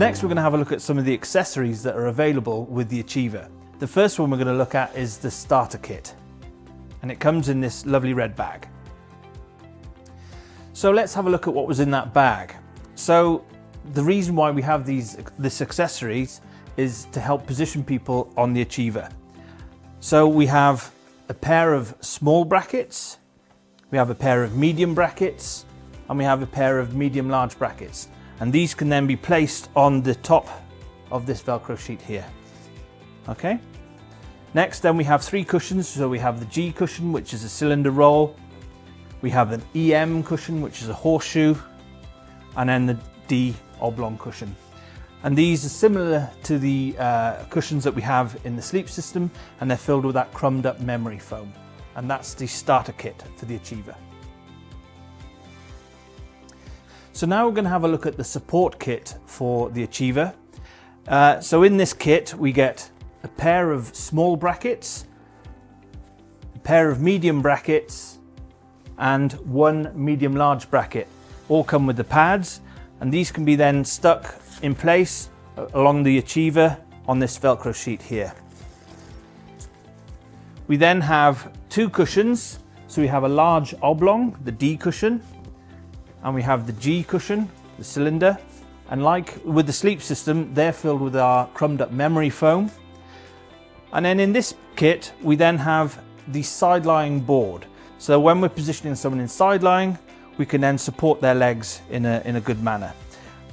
next we're going to have a look at some of the accessories that are available with the Acheeva. The first one we're going to look at is the starter kit, and it comes in this lovely red bag. So let's have a look at what was in that bag. So the reason why we have this accessories is to help position people on the Acheeva. So we have a pair of small brackets, we have a pair of medium brackets, and we have a pair of medium large brackets. And these can then be placed on the top of this Velcro sheet here. Okay. Next then we have 3 cushions. So we have the G cushion, which is a cylinder roll. We have an EM cushion, which is a horseshoe, and then the D oblong cushion. And these are similar to the cushions that we have in the sleep system, and they're filled with that crumbed up memory foam. And that's the starter kit for the Acheeva. So now we're going to have a look at the support kit for the Acheeva. So in this kit we get a pair of small brackets, a pair of medium brackets, and 1 medium large bracket. All come with the pads, and these can be then stuck in place along the Acheeva on this Velcro sheet here. We then have 2 cushions. So we have a large oblong, the D cushion, and we have the G cushion, the cylinder. And like with the sleep system, they're filled with our crumbed up memory foam. And then in this kit, we then have the side lying board. So when we're positioning someone in side lying, we can then support their legs in a good manner.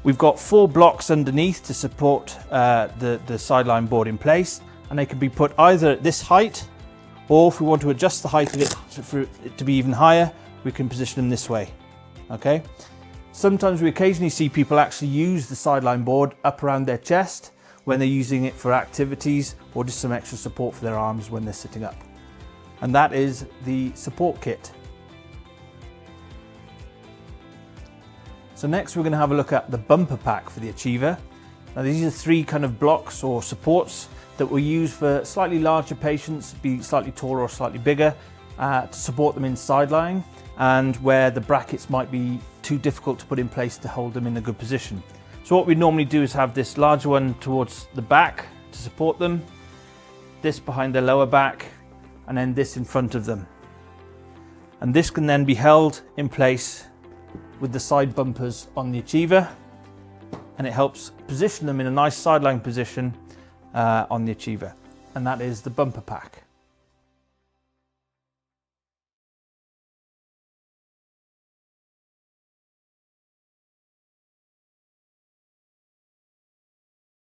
We've got 4 blocks underneath to support the sideline board in place, and they can be put either at this height, or if we want to adjust the height of it for it to be even higher, we can position them this way. Okay. Sometimes we occasionally see people actually use the sideline board up around their chest when they're using it for activities or just some extra support for their arms when they're sitting up. And that is the support kit. So next we're going to have a look at the bumper pack for the Acheeva. Now these are 3 kind of blocks or supports that we use for slightly larger patients, be slightly taller or slightly bigger, to support them in side lying, and where the brackets might be too difficult to put in place to hold them in a good position. So what we normally do is have this larger one towards the back to support them, this behind their lower back, and then this in front of them. And this can then be held in place with the side bumpers on the Acheeva, and it helps position them in a nice side lying position on the Acheeva. And that is the bumper pack.